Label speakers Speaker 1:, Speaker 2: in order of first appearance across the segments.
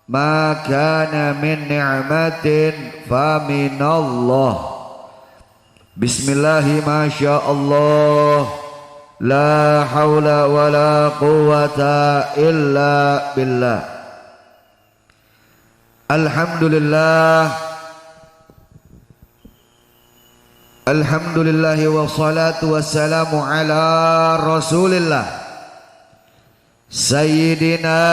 Speaker 1: ma kana min ni'matin fa minallah. Bismillahi ma sya Allah, la haula wa la quwwata illa billah. Alhamdulillah wa salatu wassalamu ala Rasulillah Sayyidina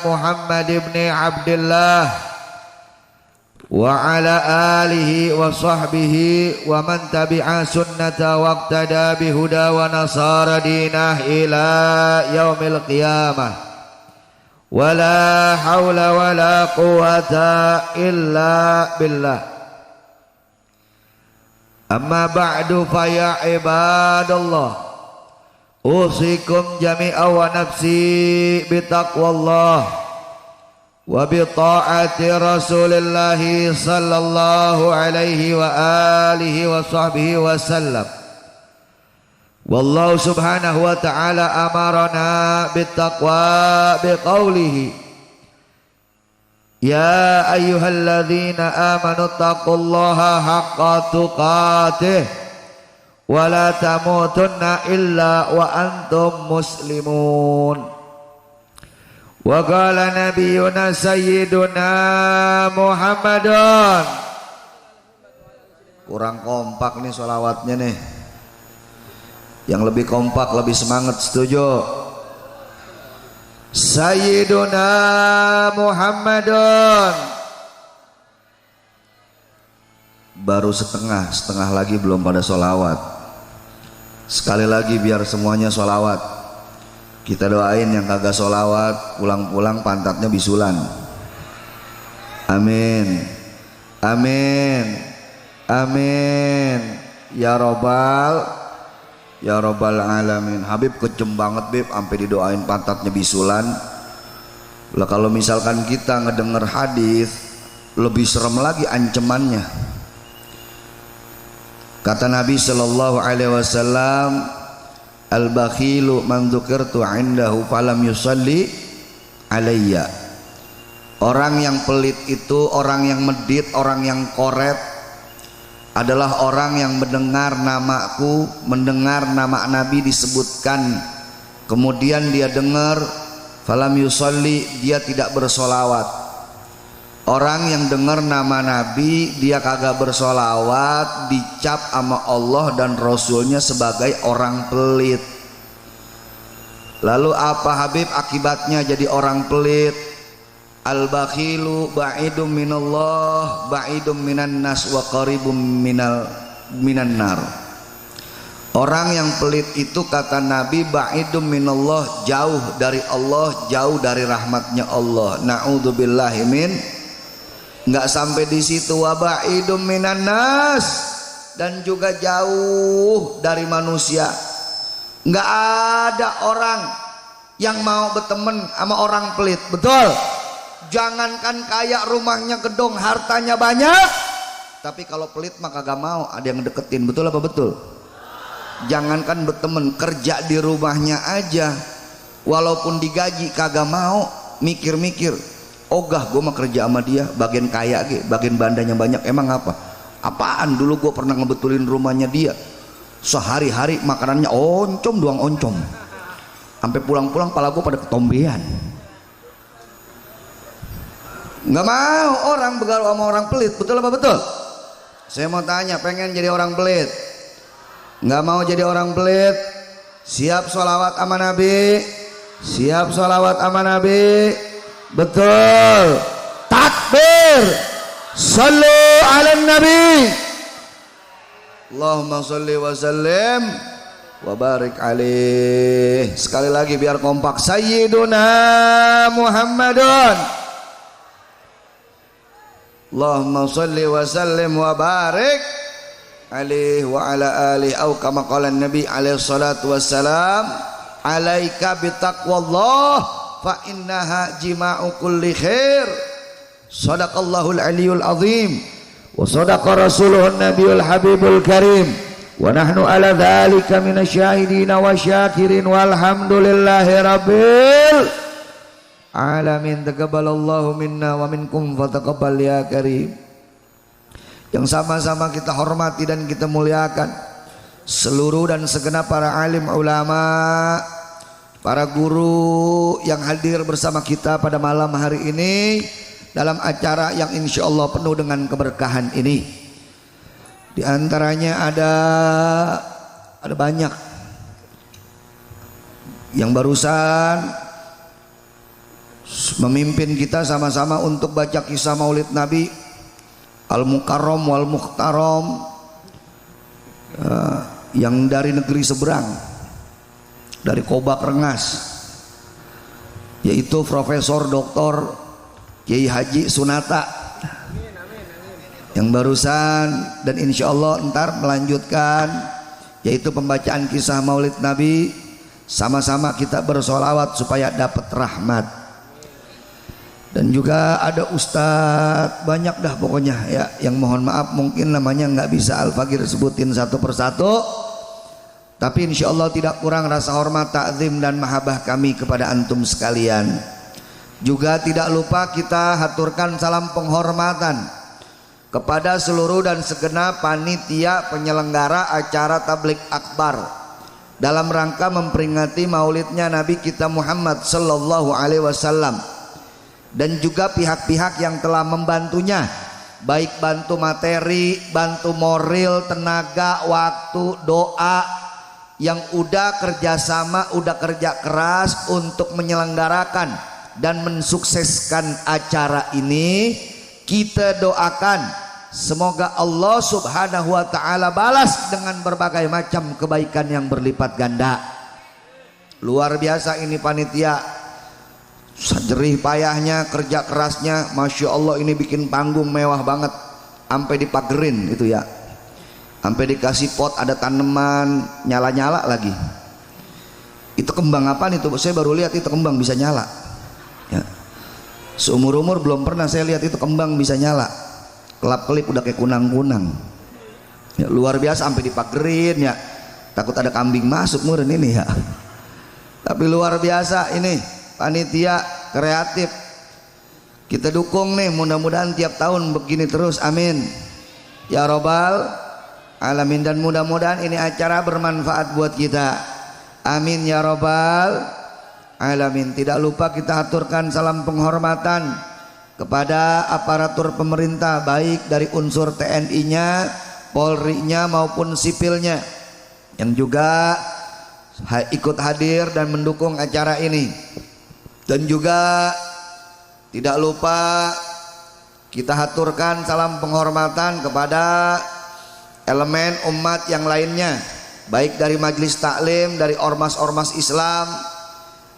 Speaker 1: Muhammad ibn Abdullah wa ala alihi wa sahbihi wa man tabi'a sunnata wa iqtada bihuda wa nasara dinah ila yaumil qiyamah. Wa la hawla wa la quwwata illa billah. Amma ba'du fa ya ibadallah, usikum jami'an wa nafsi bitaqwallah wa bi ta'ati Rasulillah sallallahu alaihi wa alihi wa sahbihi wa sallam. Wallahu subhanahu wa ta'ala amarana bittaqwa biqaulihi ya ayyuhalladzina amanu taqullaha haqqa tuqatih wa la tamutunna illa wa antum muslimun. Wa qala nabiyyuna sayyiduna Muhammadun. Kurang kompak nih sholawatnya nih. Yang lebih kompak, lebih semangat, setuju? Sayyiduna Muhammadun. Baru setengah lagi belum pada sholawat. Sekali lagi biar semuanya sholawat. Kita doain yang kagak sholawat pulang-pulang pantatnya bisulan. Amin, amin, amin ya robbal alamin. Habib kejem banget Bib, sampai didoain pantatnya bisulan. Lah kalau misalkan kita ngedenger hadis, lebih serem lagi ancamannya. Kata Nabi sallallahu alaihi wasallam, al-bakhilu man dzukirtu indahu falam yusalli alayya. Orang yang pelit itu, orang yang medit, orang yang koret adalah orang yang mendengar namaku, mendengar nama Nabi disebutkan, kemudian dia dengar falam yusalli, dia tidak bersolawat. Orang yang dengar nama Nabi dia kagak bersolawat, dicap sama Allah dan Rasulnya sebagai orang pelit. Lalu apa Habib akibatnya jadi orang pelit? Al-bakhilu ba'idum minallah, ba'idum minan nas wa qaribum minan nar. Orang yang pelit itu kata Nabi ba'idum minallah, jauh dari Allah, jauh dari rahmatnya Allah. Na'udzubillahi min. Enggak sampai di situ, wa ba'idum minan nas, dan juga jauh dari manusia. Enggak ada orang yang mau berteman sama orang pelit, betul? Jangankan kaya, rumahnya gedong, hartanya banyak, tapi kalau pelit mah kagak mau ada yang deketin, betul apa betul? Jangankan berteman, kerja di rumahnya aja walaupun digaji kagak mau, mikir-mikir, ogah gue mah kerja sama dia, bagian kaya ge, bagian bandanya banyak, emang apa? Apaan, dulu gue pernah ngebetulin rumahnya dia, sehari-hari makanannya oncom doang, oncom, sampai pulang-pulang pala gue pada ketombean. Nggak mau orang bergaul sama orang pelit, betul apa betul? Saya mau tanya, pengen jadi orang pelit? Nggak mau jadi orang pelit? Siap sholawat sama Nabi? Siap sholawat sama Nabi? Betul. Takbir. Sallu ala Nabi. Allahumma salli wa sallim wa barik alaih. Sekali lagi biar kompak. Sayyiduna Muhammadun. Allahumma salli wa sallim wa barik alaihi wa ala alihi, au kama qala Nabi alaihi salatu wassalam, alaika bitaqwallah fa innaha jima'u kulli khair. Sadaqallahul aliyul azim wa sadaqa rasuluhun nabiyul habibul karim wa nahnu ala dhalika minasyahidina wa syakirin walhamdulillahi rabbil alamin. Taqabbalallahu minna wa minkum fataqabbal ya karim. Yang sama-sama kita hormati dan kita muliakan seluruh dan segenap para alim ulama, para guru yang hadir bersama kita pada malam hari ini dalam acara yang insya Allah penuh dengan keberkahan ini. Di antaranya ada banyak yang barusan memimpin kita sama-sama untuk baca kisah Maulid Nabi Al-Mukarram wal Mukhtaram, yang dari negeri seberang, dari Kobak Rengas, yaitu Profesor Dr. Kiai Haji Sunata yang barusan, dan insya Allah ntar melanjutkan yaitu pembacaan kisah Maulid Nabi. Sama-sama kita bersolawat supaya dapat rahmat. Dan juga ada ustadz, banyak dah pokoknya ya, yang mohon maaf mungkin namanya nggak bisa Al-Fakir sebutin satu persatu, tapi insya Allah tidak kurang rasa hormat, takzim dan mahabbah kami kepada antum sekalian. Juga tidak lupa kita haturkan salam penghormatan kepada seluruh dan segenap panitia penyelenggara acara tabligh akbar dalam rangka memperingati maulidnya Nabi kita Muhammad sallallahu alaihi wasallam, dan juga pihak-pihak yang telah membantunya, baik bantu materi, bantu moral, tenaga, waktu, doa, yang udah kerjasama, udah kerja keras untuk menyelenggarakan dan mensukseskan acara ini. Kita doakan semoga Allah subhanahu wa ta'ala balas dengan berbagai macam kebaikan yang berlipat ganda. Luar biasa ini panitia, jerih payahnya, kerja kerasnya, masya Allah. Ini bikin panggung mewah banget, sampai dipagerin itu ya, sampai dikasih pot, ada tanaman nyala-nyala lagi. Itu kembang apa nih tuh? Saya baru lihat itu kembang bisa nyala ya. Seumur-umur belum pernah saya lihat itu kembang bisa nyala. Kelap-kelip udah kayak kunang-kunang ya, luar biasa, sampai dipagerin ya, takut ada kambing masuk murni ini ya. Tapi luar biasa ini panitia kreatif, kita dukung nih, mudah-mudahan tiap tahun begini terus, amin ya robbal alamin. Dan mudah-mudahan ini acara bermanfaat buat kita, amin ya robbal alamin. Tidak lupa kita aturkan salam penghormatan kepada aparatur pemerintah, baik dari unsur TNI-nya, Polri-nya maupun sipilnya, yang juga ikut hadir dan mendukung acara ini. Dan juga tidak lupa kita haturkan salam penghormatan kepada elemen umat yang lainnya, baik dari majelis taklim, dari ormas-ormas Islam.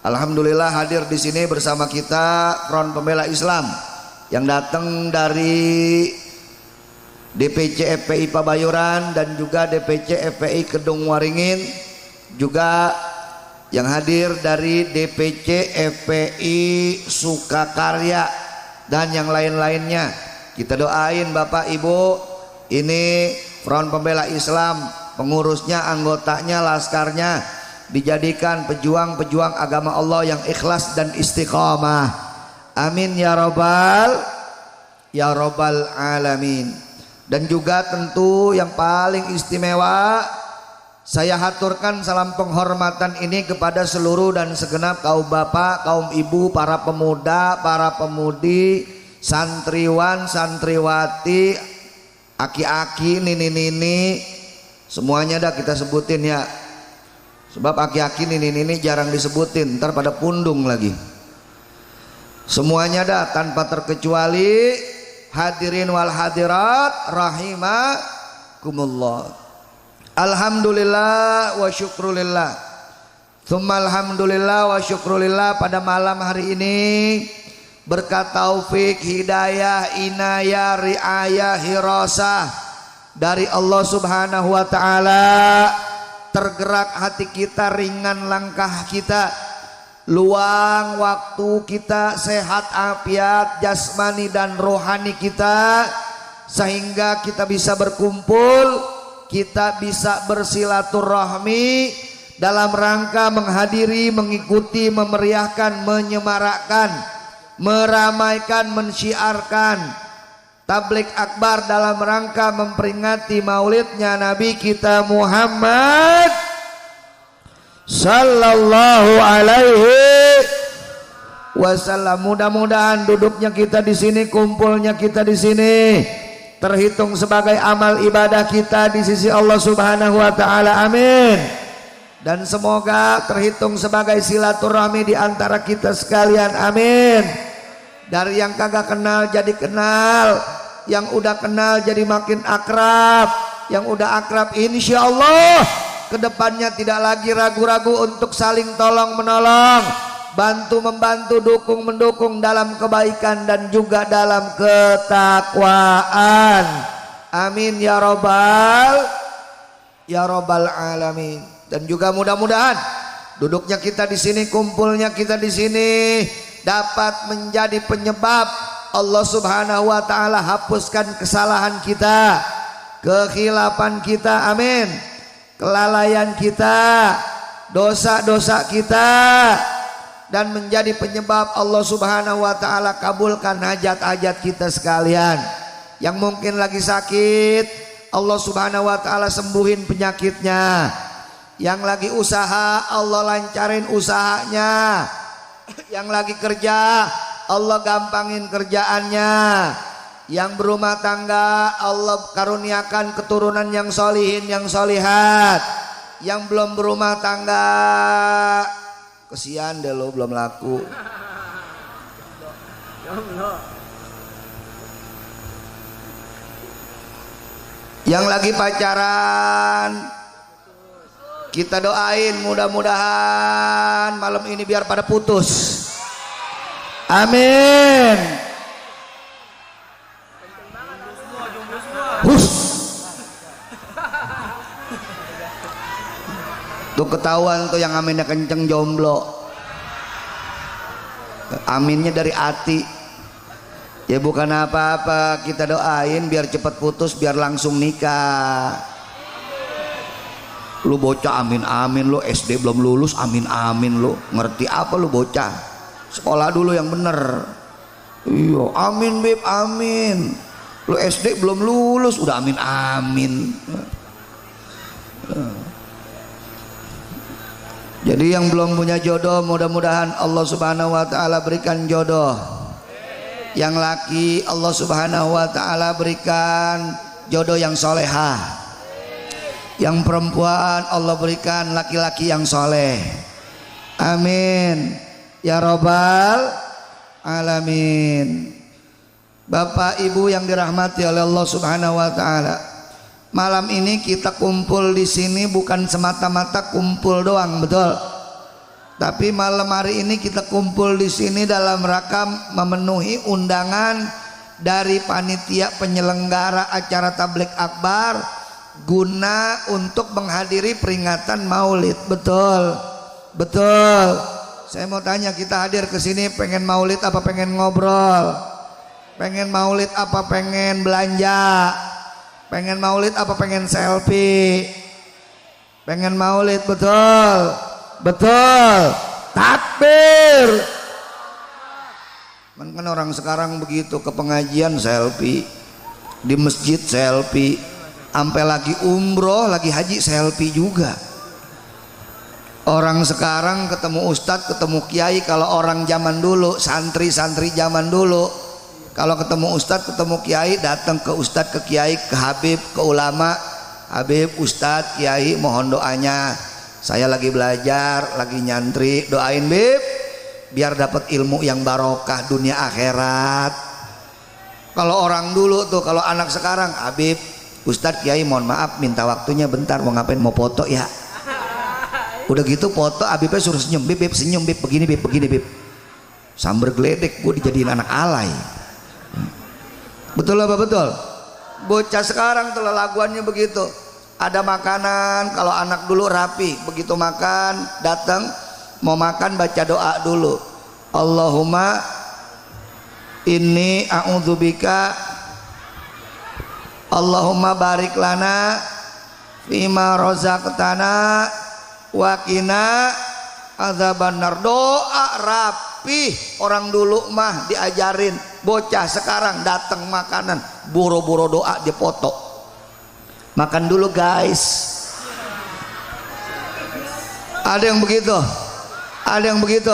Speaker 1: Alhamdulillah hadir di sini bersama kita Front Pembela Islam yang datang dari DPC FPI Pabayuran dan juga DPC FPI Kedung Waringin, juga yang hadir dari DPC FPI Sukakarya dan yang lain-lainnya. Kita doain Bapak Ibu, ini Front Pembela Islam, pengurusnya, anggotanya, laskarnya dijadikan pejuang-pejuang agama Allah yang ikhlas dan istiqamah, amin ya robbal alamin. Dan juga tentu yang paling istimewa, saya haturkan salam penghormatan ini kepada seluruh dan segenap kaum bapak, kaum ibu, para pemuda, para pemudi, santriwan, santriwati, aki-aki, nini-nini, semuanya dah kita sebutin ya. Sebab aki-aki, nini-nini jarang disebutin, ntar pada pundung lagi. Semuanya dah tanpa terkecuali, hadirin wal hadirat rahimakumullah. Alhamdulillah wa syukrulillah, tsumma alhamdulillah wa syukrulillah. Pada malam hari ini berkat taufik, hidayah, inayah, riayah, hirasah dari Allah subhanahu wa ta'ala, tergerak hati kita, ringan langkah kita, luang waktu kita, sehat afiat jasmani dan rohani kita, sehingga kita bisa berkumpul, kita bisa bersilaturahmi dalam rangka menghadiri, mengikuti, memeriahkan, menyemarakkan, meramaikan, mensyiarkan tablik akbar dalam rangka memperingati maulidnya Nabi kita Muhammad sallallahu alaihi wasallam. Mudah-mudahan duduknya kita di sini, kumpulnya kita di sini terhitung sebagai amal ibadah kita di sisi Allah Subhanahu wa taala. Amin. Dan semoga terhitung sebagai silaturahmi di antara kita sekalian. Amin. Dari yang kagak kenal jadi kenal, yang udah kenal jadi makin akrab, yang udah akrab insya Allah kedepannya tidak lagi ragu-ragu untuk saling tolong menolong, bantu membantu, dukung mendukung dalam kebaikan dan juga dalam ketakwaan. Amin ya robbal alamin. Dan juga mudah-mudahan duduknya kita di sini, kumpulnya kita di sini dapat menjadi penyebab Allah Subhanahu wa taala hapuskan kesalahan kita, kekhilafan kita, amin, kelalaian kita, dosa-dosa kita, dan menjadi penyebab Allah Subhanahu wa taala kabulkan hajat-hajat kita sekalian. Yang mungkin lagi sakit, Allah Subhanahu wa taala sembuhin penyakitnya. Yang lagi usaha, Allah lancarin usahanya. Yang lagi kerja, Allah gampangin kerjaannya. Yang berumah tangga, Allah karuniakan keturunan yang solihin, yang solihat. Yang belum berumah tangga, kesian deh lo, belum laku. Yang lagi pacaran, kita doain mudah-mudahan malam ini biar pada putus. Amin. Tuh ketahuan tuh yang aminnya kenceng jomblo. Aminnya dari hati. Ya bukan apa-apa, kita doain biar cepat putus, biar langsung nikah. Lu bocah amin amin, lu SD belum lulus amin amin, lu ngerti apa lu bocah? Sekolah dulu yang bener. Iya amin beb amin. Lu SD belum lulus udah amin amin. Jadi yang belum punya jodoh mudah-mudahan Allah Subhanahu wa taala berikan jodoh. Yang laki Allah Subhanahu wa taala berikan jodoh yang solehah. Yang perempuan Allah berikan laki-laki yang soleh. Amin ya robbal alamin. Bapak ibu yang dirahmati oleh Allah Subhanahu wa taala, malam ini kita kumpul di sini bukan semata-mata kumpul doang, betul? Tapi malam hari ini kita kumpul di sini dalam rangka memenuhi undangan dari panitia penyelenggara acara tablik akbar guna untuk menghadiri peringatan maulid. Betul, betul. Saya mau tanya, kita hadir ke sini pengen maulid apa pengen ngobrol? Pengen maulid apa pengen belanja? Pengen maulid apa pengen selfie? Pengen maulid, betul, betul. Takbir. Kan orang sekarang begitu, ke pengajian selfie, di masjid selfie, sampai lagi umroh, lagi haji selfie juga. Orang sekarang ketemu ustadz, ketemu kiai. Kalau orang zaman dulu, santri-santri zaman dulu, kalau ketemu ustadz, ketemu kiai, datang ke ustadz, ke kiai, ke habib, ke ulama. Habib, ustadz, kiai, mohon doanya. Saya lagi belajar, lagi nyantri, doain bib, biar dapat ilmu yang barokah dunia akhirat. Kalau orang dulu tuh, kalau anak sekarang, habib, ustadz, kiai, mohon maaf, minta waktunya bentar, mau ngapain, mau foto ya. Udah gitu foto, habibnya suruh senyum, bib, bib, senyum, bib, begini, bib, begini, bib. Sambar geledek, gue dijadiin anak alay. Betul apa betul? Bocah sekarang tuh laguannya begitu. Ada makanan, kalau anak dulu rapi, begitu makan, datang, mau makan baca doa dulu. Allahumma inni a'udzubika, Allahumma barik lana fima rozaqtana Wakina adzabannar. Doa rapi. Orang dulu mah diajarin, bocah sekarang datang makanan boro-boro doa dipoto. Makan dulu guys. Ada yang begitu? Ada yang begitu?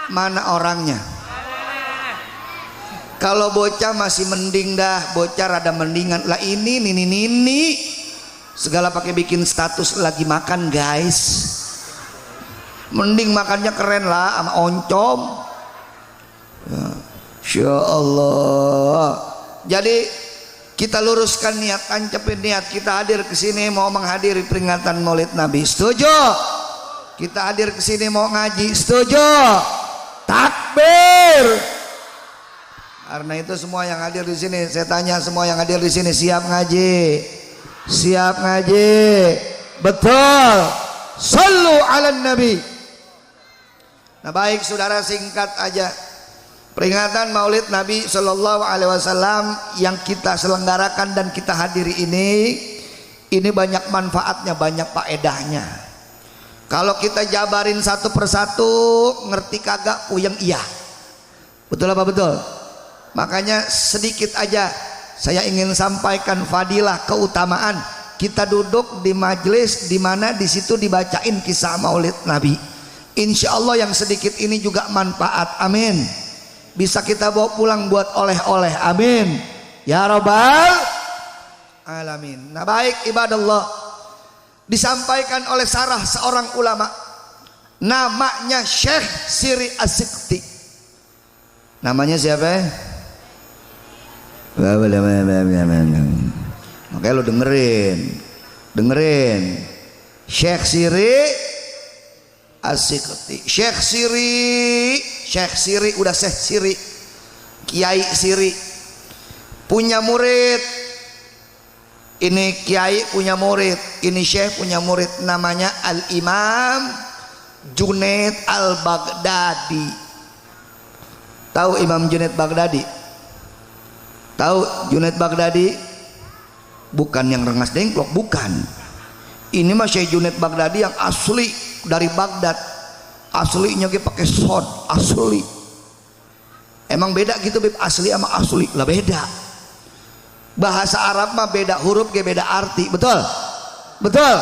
Speaker 1: Mana orangnya? Kalau bocah masih mending dah, bocah rada mendingan. Lah ini segala pakai bikin status lagi makan guys. Mending makannya keren lah sama oncom. Ya, Insya Allah. Jadi kita luruskan niat, tancapin niat. Kita hadir ke sini mau menghadiri peringatan Maulid Nabi. Setuju? Kita hadir ke sini mau ngaji. Setuju? Takbir. Karena itu semua yang hadir di sini, saya tanya semua yang hadir di sini siap ngaji? Siap ngaji? Betul. Sallu ala Nabi. Nah baik saudara, singkat aja. Peringatan Maulid Nabi Sallallahu Alaihi Wasallam yang kita selenggarakan dan kita hadiri ini banyak manfaatnya, banyak faedahnya. Kalau kita jabarin satu persatu, ngerti kagak puyeng iya. Betul apa betul? Makanya sedikit aja saya ingin sampaikan fadilah, keutamaan. Kita duduk di majelis di mana di situ dibacain kisah Maulid Nabi. Insya Allah yang sedikit ini juga manfaat. Amin. Bisa kita bawa pulang buat oleh-oleh. Amin. Ya Rabbal Alamin. Nah baik ibadallah, disampaikan oleh sarah seorang ulama namanya Syekh Siri As-Sikti. Namanya siapa? Makanya lo dengerin Syekh Siri As-Sikti. Syekh Siri udah Syekh Siri, Kiai Siri punya murid. Ini Kiai punya murid, ini Syekh punya murid, namanya Al-Imam Junaid Al-Baghdadi. Tahu Imam Junaid Baghdadi? Tahu Junaid Baghdadi? Bukan yang rengas dengklok, bukan. Ini mah Syekh Junaid Baghdadi yang asli dari Baghdad. Aslinya dia pakai sod, asli. Emang beda gitu Beb, asli sama asli lah beda. Bahasa Arab mah beda huruf, beda arti, betul? Betul.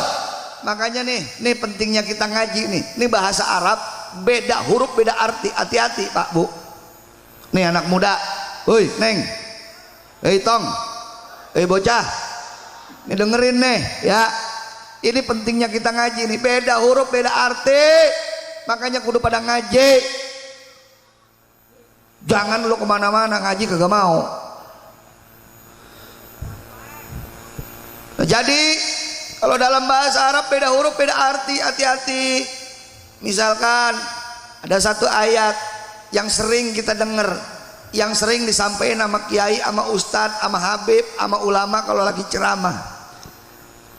Speaker 1: Makanya nih pentingnya kita ngaji nih. Ini bahasa Arab beda huruf, beda arti. Hati-hati Pak Bu. Nih anak muda, woi Neng, Tong, bocah, nih dengerin nih ya. Ini pentingnya kita ngaji nih. Beda huruf, beda arti. Makanya kudu pada ngaji. Jangan lu kemana-mana ngaji kagak mau. Nah, jadi kalau dalam bahasa Arab beda huruf, beda arti. Hati-hati. Misalkan ada satu ayat yang sering kita dengar, yang sering disampaikan sama kiai, sama ustadz, sama habib, sama ulama kalau lagi ceramah.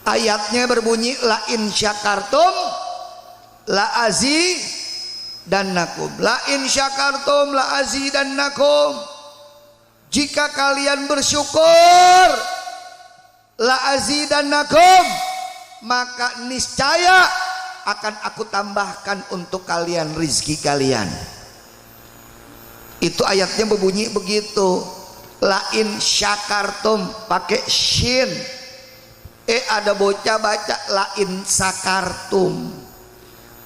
Speaker 1: Ayatnya berbunyi la in syakartum la azidannakum. La in syakartum la azidannakum. Jika kalian bersyukur la azidannakum, maka niscaya akan aku tambahkan untuk kalian rizki kalian. Itu ayatnya berbunyi begitu. La in syakartum pakai shin. Ada bocah baca lain sakartum.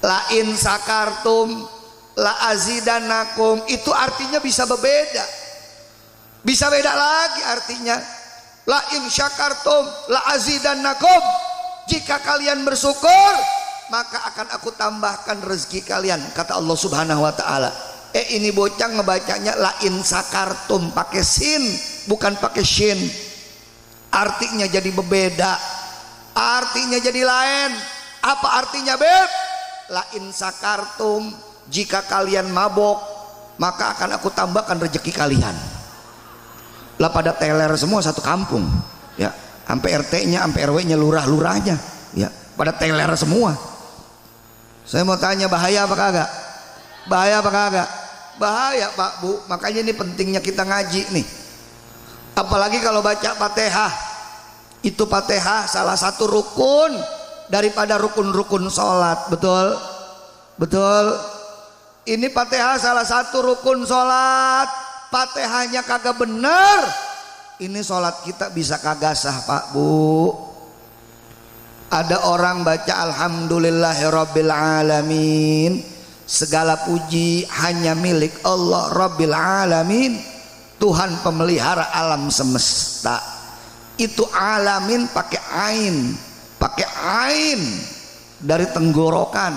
Speaker 1: Lain sakartum la azidanakum. Itu artinya bisa berbeda. Bisa beda lagi artinya. Lain syakartum la azidanakum. Jika kalian bersyukur, maka akan aku tambahkan rezeki kalian, kata Allah Subhanahu wa taala. Ini bocah ngebacanya lain sakartum pakai sin, bukan pakai shin. Artinya jadi berbeda, artinya jadi lain. Apa artinya Beb? Lain sakartum, jika kalian mabok maka akan aku tambahkan rezeki kalian. Lah pada teler semua satu kampung ya, sampai RT-nya, sampai RW-nya, lurah-lurahnya ya, pada teler semua. Saya mau tanya, bahaya apa kagak? Bahaya apa kagak? Bahaya Pak Bu. Makanya ini pentingnya kita ngaji nih. Apalagi kalau baca Fatihah. Itu Fatihah salah satu rukun daripada rukun-rukun sholat. Betul? Betul? Ini Fatihah salah satu rukun sholat. Fatihahnya kagak bener, ini sholat kita bisa kagak sah Pak Bu. Ada orang baca Alhamdulillahirabbil alamin, segala puji hanya milik Allah Rabbil alamin, Tuhan pemelihara alam semesta. Itu alamin pakai ain dari tenggorokan.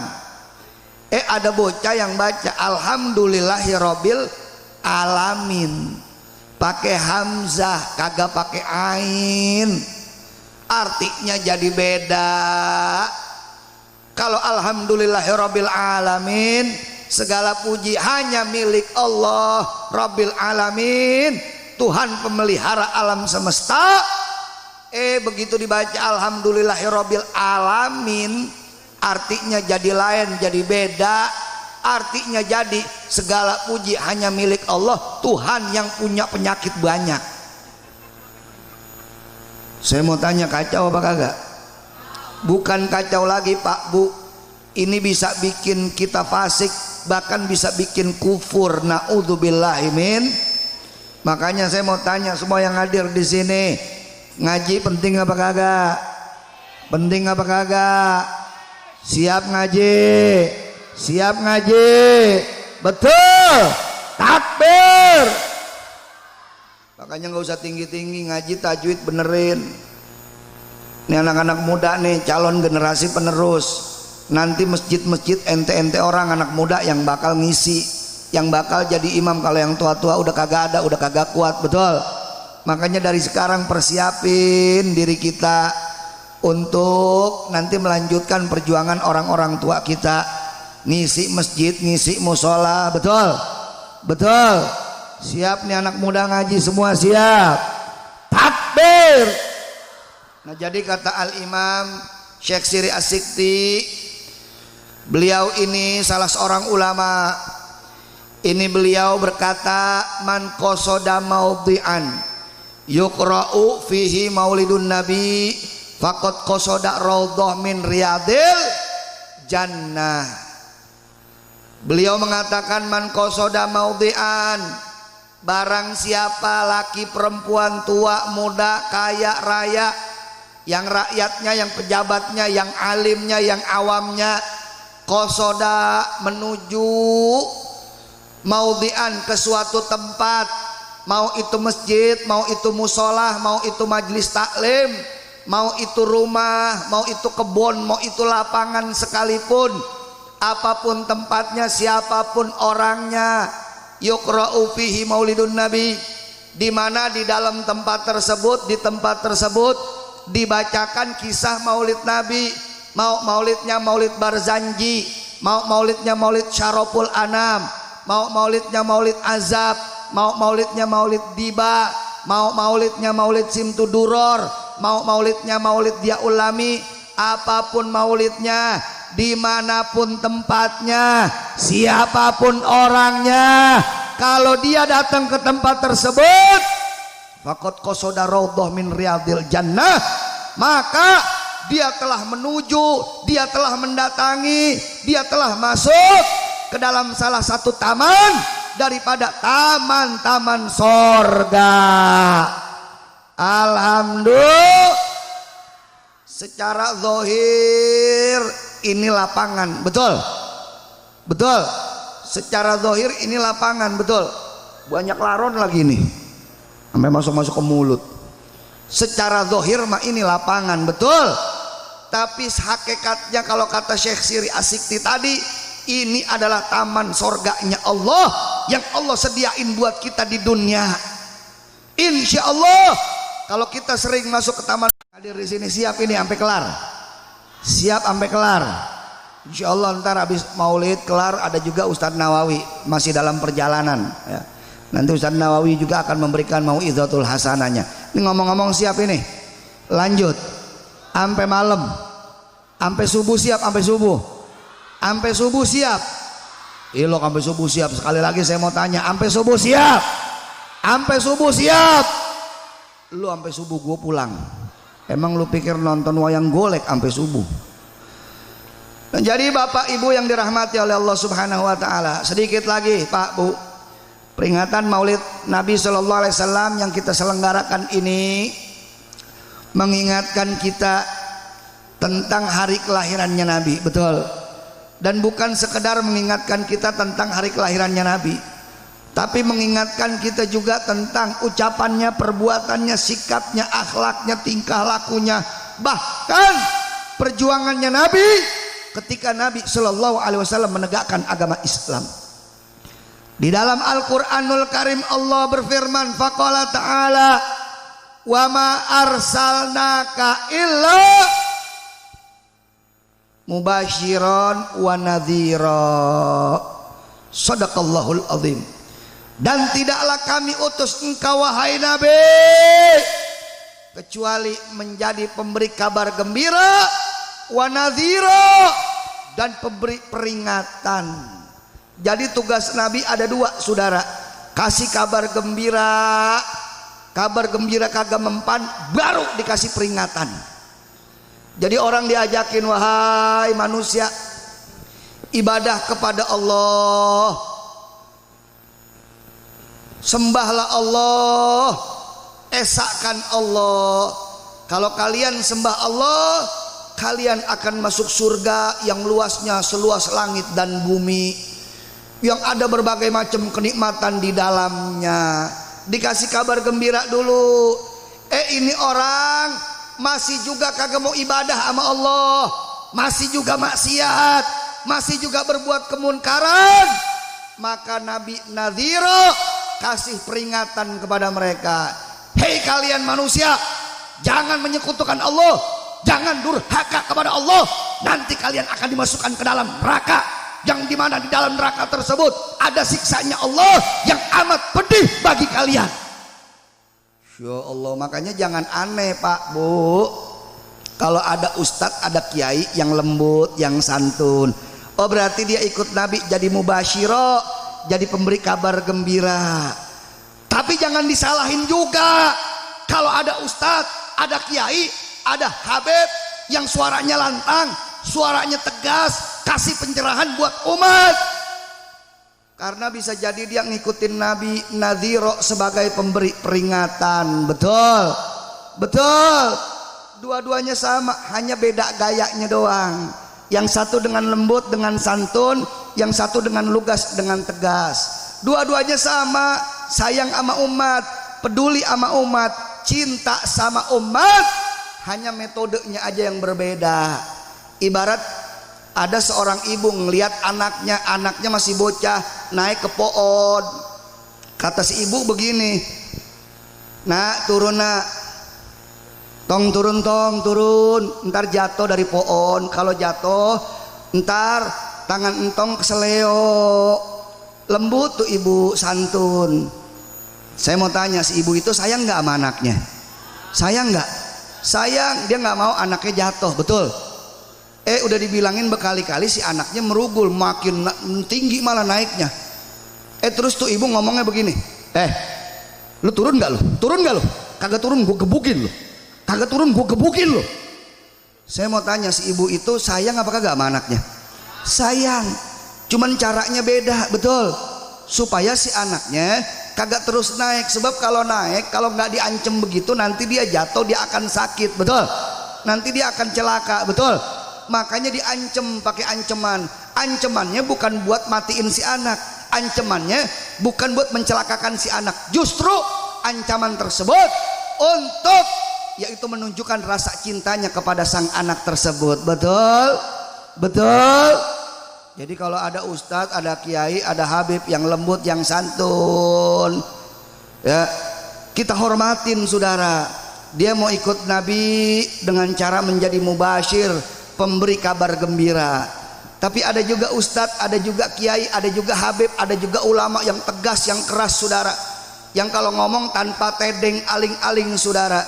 Speaker 1: Ada bocah yang baca Alhamdulillahirabbil alamin pakai hamzah, kagak pakai ain, artinya jadi beda. Kalau alhamdulillahirabbil alamin, segala puji hanya milik Allah Rabbil alamin, Tuhan pemelihara alam semesta. Begitu dibaca alhamdulillahirabbil alamin, artinya jadi lain, jadi beda. Artinya jadi segala puji hanya milik Allah, Tuhan yang punya penyakit banyak. Saya mau tanya, kacau apa kagak? Bukan kacau lagi Pak Bu, ini bisa bikin kita fasik, bahkan bisa bikin kufur. Naudzubillahimin. Makanya saya mau tanya semua yang hadir di sini, ngaji penting apa kagak? Penting apa kagak? Siap ngaji? Siap ngaji? Betul? Takbir. Makanya nggak usah tinggi-tinggi, ngaji tajwid benerin. Ini anak-anak muda nih, calon generasi penerus. Nanti masjid-masjid ente-ente orang anak muda yang bakal ngisi, yang bakal jadi imam. Kalau yang tua-tua udah kagak ada, udah kagak kuat. Betul? Makanya dari sekarang persiapin diri kita untuk nanti melanjutkan perjuangan orang-orang tua kita, ngisi masjid, ngisi musola. Betul? Betul? Siap nih anak muda ngaji semua, siap? Takbir. Nah, jadi kata Al-Imam Syekh Siri As-Sikti, beliau ini salah seorang ulama. Ini beliau berkata, man qasoda maudhi'an yuqra'u fihi maulidun nabi faqad qasoda raudhah min riyadil jannah. Beliau mengatakan, man qasoda maudhi'an, barang siapa laki perempuan, tua muda, kaya raya, yang rakyatnya, yang pejabatnya, yang alimnya, yang awamnya, qasoda menuju maudhi'an ke suatu tempat, mau itu masjid, mau itu musolah, mau itu majlis taklim, mau itu rumah, mau itu kebun, mau itu lapangan sekalipun, apapun tempatnya, siapapun orangnya, yuqra'u fihi maulidun nabi, di mana di dalam tempat tersebut, di tempat tersebut dibacakan kisah maulid nabi, mau maulidnya maulid Barzanji, mau maulidnya maulid Syaroful Anam, mau maulidnya maulid Azab, mau maulidnya maulid Diba, mau maulidnya maulid Simtuduror, mau maulidnya maulid Diaulami, apapun maulidnya, dimanapun tempatnya, siapapun orangnya, kalau dia datang ke tempat tersebut, faqad qasoda raudhah min riyadil jannah, maka dia telah menuju, dia telah mendatangi, dia telah masuk ke dalam salah satu taman daripada taman-taman sorga. Alhamdulillah. Secara zahir ini lapangan, betul? Betul? Secara zahir ini lapangan, betul? Banyak laron lagi nih, sampai masuk-masuk ke mulut. Secara zahir mah ini lapangan, betul? Tapi hakikatnya kalau kata Syekh Siri As-Sikti tadi, ini adalah taman sorganya Allah yang Allah sediain buat kita di dunia. Insya Allah kalau kita sering masuk ke taman, hadir di sini siap ini sampai kelar, siap sampai kelar. Insya Allah ntar habis maulid kelar ada juga Ustadz Nawawi masih dalam perjalanan ya. Nanti Ustadz Nawawi juga akan memberikan mau'izatul hasanahnya. Ini ngomong-ngomong siap ini, lanjut sampai malam, sampai subuh siap, sampai subuh, sampai subuh siap. Lo sampai subuh siap. Sekali lagi saya mau tanya, sampai subuh siap, sampai subuh siap. Lu sampai subuh gue pulang. Emang lu pikir nonton wayang golek sampai subuh? Jadi Bapak Ibu yang dirahmati oleh Allah Subhanahu wa taala, sedikit lagi Pak Bu, peringatan Maulid Nabi sallallahu alaihi wasallam yang kita selenggarakan ini mengingatkan kita tentang hari kelahirannya Nabi, betul. Dan bukan sekedar mengingatkan kita tentang hari kelahirannya Nabi, tapi mengingatkan kita juga tentang ucapannya, perbuatannya, sikapnya, akhlaknya, tingkah lakunya, bahkan perjuangannya Nabi ketika Nabi Shallallahu Alaihi Wasallam menegakkan agama Islam. Di dalam Al-Quranul Karim Allah berfirman, faqala ta'ala wa ma arsalnaka illa mubasyiran wa nadhira. Shadaqallahul azim. Dan tidaklah kami utus engkau wahai Nabi kecuali menjadi pemberi kabar gembira, wa nadhira, dan pemberi peringatan. Jadi tugas Nabi ada dua saudara, kasih kabar gembira. Kabar gembira kagak mempan, baru dikasih peringatan. Jadi orang diajakin, wahai manusia, ibadah kepada Allah, sembahlah Allah, esakan Allah. Kalau kalian sembah Allah, kalian akan masuk surga yang luasnya seluas langit dan bumi, yang ada berbagai macam kenikmatan di dalamnya. Dikasih kabar gembira dulu. Ini orang masih juga kagak mau ibadah sama Allah, masih juga maksiat, masih juga berbuat kemunkaran. Maka Nabi nadhiro, kasih peringatan kepada mereka. Hei kalian manusia, jangan menyekutukan Allah, jangan durhaka kepada Allah. Nanti kalian akan dimasukkan ke dalam neraka, yang dimana di dalam neraka tersebut ada siksanya Allah yang amat pedih bagi kalian. Ya Allah, makanya jangan aneh Pak Bu, kalau ada ustadz, ada kiai yang lembut, yang santun, oh berarti dia ikut Nabi jadi mubasyiro, jadi pemberi kabar gembira. Tapi jangan disalahin juga kalau ada ustadz, ada kiai, ada habib yang suaranya lantang, suaranya tegas, kasih pencerahan buat umat. Karena bisa jadi dia ngikutin Nabi nadhiro sebagai pemberi peringatan. Betul, betul. Dua-duanya sama, hanya beda gayanya doang. Yang satu dengan lembut, dengan santun, yang satu dengan lugas, dengan tegas. Dua-duanya sama, sayang sama umat, peduli sama umat, cinta sama umat. Hanya metodenya aja yang berbeda. Ibarat ada seorang ibu ngelihat anaknya masih bocah naik ke pohon. Kata si ibu begini, nak turun nak, tong turun, ntar jatuh dari pohon. Kalau jatuh ntar tangan entong keseleo. Lembut tuh ibu, santun. Saya mau tanya, si ibu itu sayang nggak sama anaknya? Sayang nggak? Sayang, dia nggak mau anaknya jatuh, betul? Udah dibilangin berkali-kali, si anaknya merugul, makin tinggi malah naiknya. Terus tuh ibu ngomongnya begini, lu turun nggak lu? Turun nggak lu? Kagak turun, gue gebukin lu. Kagak turun, gue gebukin lu. Saya mau tanya, si ibu itu sayang apa kagak sama anaknya? Sayang, cuman caranya beda, betul? Supaya si anaknya kagak terus naik. Sebab kalau naik, kalau nggak diancem begitu, nanti dia jatuh, dia akan sakit, betul? Nanti dia akan celaka, betul? Makanya diancem pakai ancaman. Ancamannya bukan buat matiin si anak, ancamannya bukan buat mencelakakan si anak. Justru ancaman tersebut untuk yaitu menunjukkan rasa cintanya kepada sang anak tersebut. Betul? Betul? Jadi kalau ada ustadz, ada kiai, ada habib yang lembut, yang santun, ya kita hormatin saudara. Dia mau ikut Nabi dengan cara menjadi mubasyir, pemberi kabar gembira. Tapi ada juga ustadz, ada juga kiai, ada juga habib, ada juga ulama yang tegas, yang keras saudara, yang kalau ngomong tanpa tedeng aling-aling saudara.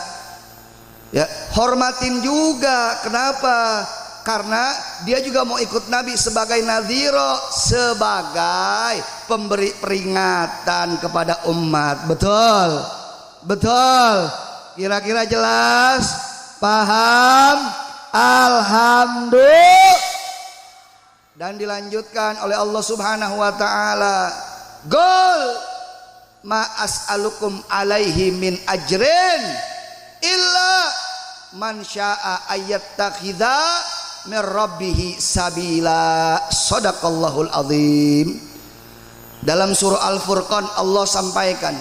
Speaker 1: Ya, hormatin juga. Kenapa? Karena dia juga mau ikut Nabi sebagai nadhiro, sebagai pemberi peringatan kepada umat. Betul? Betul? Kira-kira jelas? Paham? Alhamdulillah. Dan dilanjutkan oleh Allah Subhanahu wa taala, "Qul ma as'alukum alaihi min ajrin illa man syaa'a ayyattakhidha min rabbih sabila." Shadaqallahul azim. Dalam surah Al-Furqan Allah sampaikan,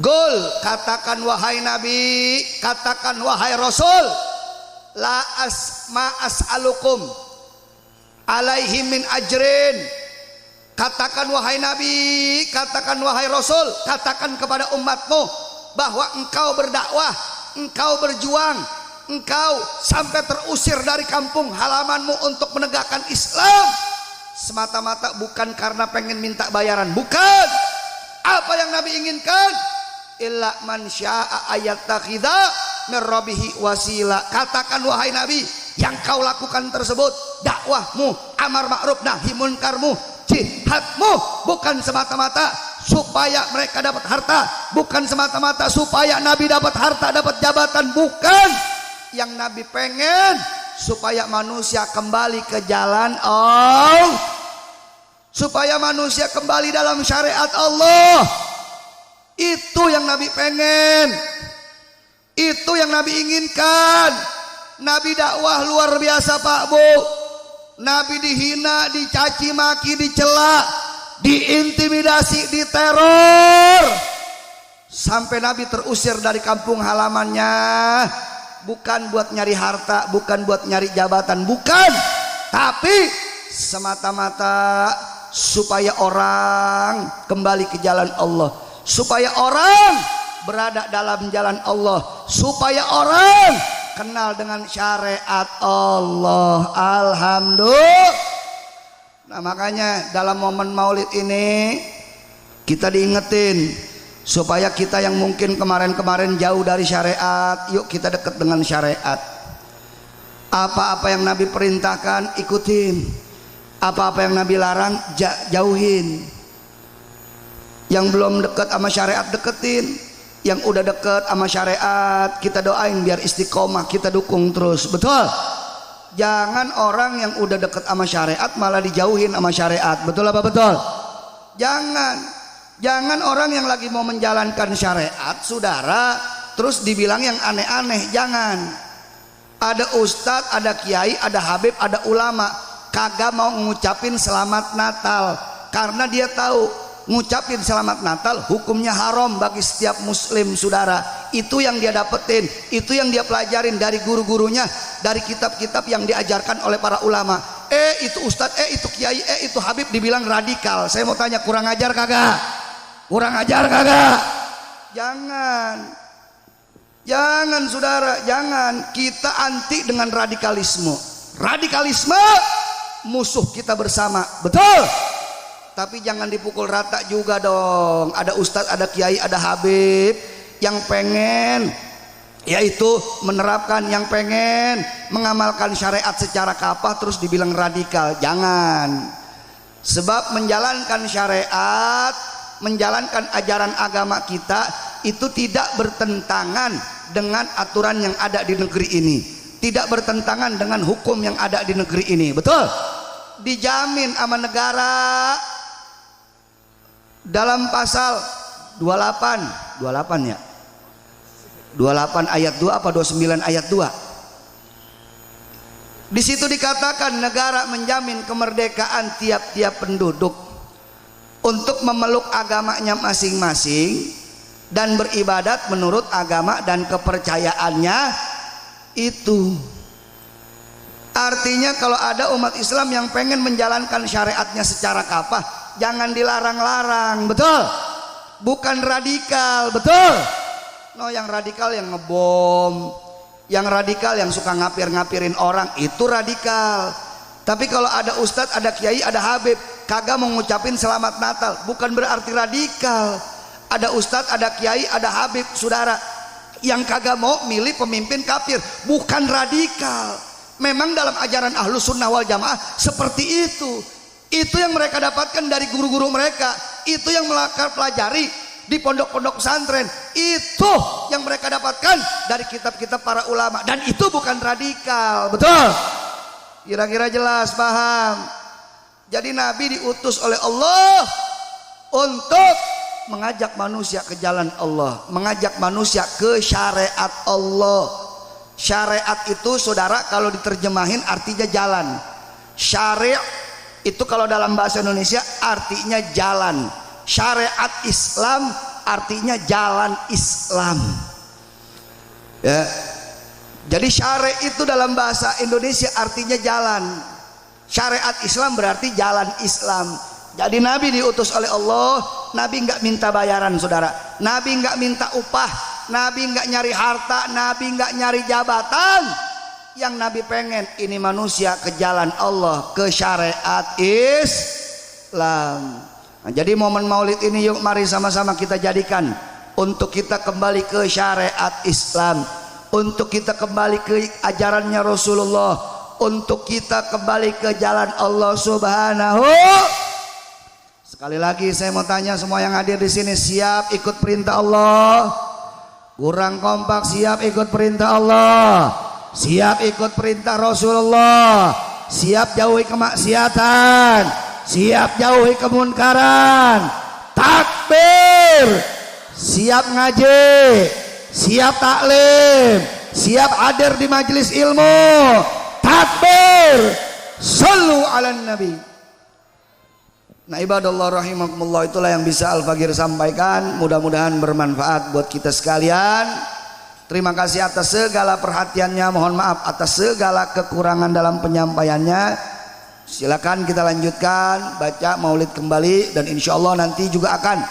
Speaker 1: "Qul," katakan wahai Nabi, katakan wahai Rasul, "la as'alukum alaihi min ajrin." Katakan wahai Nabi, katakan wahai Rasul, katakan kepada umatmu bahwa engkau berdakwah, engkau berjuang, engkau sampai terusir dari kampung halamanmu untuk menegakkan Islam semata-mata bukan karena pengen minta bayaran, bukan. Apa yang Nabi inginkan? Illa man syaa'a ayyattakhidha min rabbihi wasila. Katakan wahai Nabi, yang kau lakukan tersebut, dakwahmu, amar ma'ruf nahi munkarmu, jihadmu, bukan semata-mata supaya mereka dapat harta, bukan semata-mata supaya Nabi dapat harta, dapat jabatan, bukan. Yang Nabi pengen supaya manusia kembali ke jalan Allah, supaya manusia kembali dalam syariat Allah. Itu yang Nabi pengen, itu yang Nabi inginkan. Nabi dakwah luar biasa Pak Bu. Nabi dihina, dicaci maki, dicela, diintimidasi, diteror, sampai Nabi terusir dari kampung halamannya. Bukan buat nyari harta, bukan buat nyari jabatan, bukan, tapi semata-mata supaya orang kembali ke jalan Allah, supaya orang berada dalam jalan Allah, supaya orang kenal dengan syariat Allah. Alhamdulillah. Nah makanya dalam momen maulid ini kita diingetin supaya kita yang mungkin kemarin-kemarin jauh dari syariat, yuk kita dekat dengan syariat. Apa-apa yang Nabi perintahkan ikutin, apa-apa yang Nabi larang jauhin. Yang belum dekat sama syariat deketin, yang udah deket sama syariat kita doain biar istiqomah, kita dukung terus. Betul? Jangan orang yang udah deket sama syariat malah dijauhin sama syariat. Betul apa betul? Jangan orang yang lagi mau menjalankan syariat saudara terus dibilang yang aneh-aneh. Jangan. Ada ustadz, ada kiai, ada habib, ada ulama kagak mau ngucapin selamat Natal karena dia tahu ngucapin selamat Natal hukumnya haram bagi setiap muslim saudara. Itu yang dia dapetin, itu yang dia pelajarin dari guru-gurunya, dari kitab-kitab yang diajarkan oleh para ulama. Itu ustadz, itu kiai, itu habib dibilang radikal. Saya mau tanya, kurang ajar kagak? Kurang ajar kagak? Jangan saudara, jangan. Kita anti dengan radikalisme. Radikalisme musuh kita bersama, betul? Tapi jangan dipukul rata juga dong. Ada ustadz, ada kiai, ada habib yang pengen yaitu menerapkan, yang pengen mengamalkan syariat secara kafah terus dibilang radikal. Jangan. Sebab menjalankan syariat, menjalankan ajaran agama kita itu tidak bertentangan dengan aturan yang ada di negeri ini, tidak bertentangan dengan hukum yang ada di negeri ini. Betul? Dijamin sama negara dalam pasal 28 ya, 28 ayat 2 apa 29 ayat 2. Di situ dikatakan negara menjamin kemerdekaan tiap-tiap penduduk untuk memeluk agamanya masing-masing dan beribadat menurut agama dan kepercayaannya itu. Artinya kalau ada umat Islam yang pengen menjalankan syariatnya secara kafah, jangan dilarang-larang. Betul? Bukan radikal. Betul? No, yang radikal yang ngebom, yang radikal yang suka ngapir-ngapirin orang, itu radikal. Tapi kalau ada ustadz, ada kiai, ada habib kagak mau ngucapin selamat Natal, bukan berarti radikal. Ada ustadz, ada kiai, ada habib saudara yang kagak mau milih pemimpin kafir, bukan radikal. Memang dalam ajaran Ahlus Sunnah wal Jamaah seperti itu. Itu yang mereka dapatkan dari guru-guru mereka, itu yang mereka pelajari di pondok-pondok pesantren, itu yang mereka dapatkan dari kitab-kitab para ulama, dan itu bukan radikal. Betul? Kira-kira jelas, paham? Jadi Nabi diutus oleh Allah untuk mengajak manusia ke jalan Allah, mengajak manusia ke syariat Allah. Syariat itu saudara kalau diterjemahin artinya jalan. Syari' itu kalau dalam bahasa Indonesia artinya jalan. Syariat Islam artinya jalan Islam. Ya. Jadi syari' itu dalam bahasa Indonesia artinya jalan. Syariat Islam berarti jalan Islam. Jadi Nabi diutus oleh Allah, Nabi nggak minta bayaran saudara, Nabi nggak minta upah, Nabi nggak nyari harta, Nabi nggak nyari jabatan. Yang Nabi pengen ini manusia ke jalan Allah, ke syariat Islam. Nah, jadi momen maulid ini yuk mari sama-sama kita jadikan untuk kita kembali ke syariat Islam, untuk kita kembali ke ajarannya Rasulullah, untuk kita kembali ke jalan Allah Subhanahu. Sekali lagi saya mau tanya semua yang hadir di sini, siap ikut perintah Allah? Kurang kompak, siap ikut perintah Allah? Siap ikut perintah Rasulullah? Siap jauhi kemaksiatan? Siap jauhi kemunkaran? Takbir! Siap ngaji? Siap taklim? Siap hadir di majelis ilmu? Takbir! Sallu ala Nabi. Nah ibadallah rahimakumullah, itulah yang bisa Al-Fagir sampaikan, mudah-mudahan bermanfaat buat kita sekalian. Terima kasih atas segala perhatiannya, mohon maaf atas segala kekurangan dalam penyampaiannya. Silakan kita lanjutkan baca maulid kembali, dan insya Allah nanti juga akan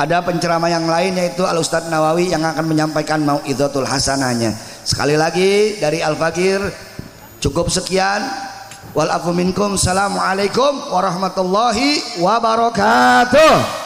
Speaker 1: ada penceramah yang lain yaitu Al-Ustadz Nawawi yang akan menyampaikan mau'izatul hasanahnya. Sekali lagi dari Al-Fagir cukup sekian. Wal afu minkum. Assalamualaikum warahmatullahi wabarakatuh.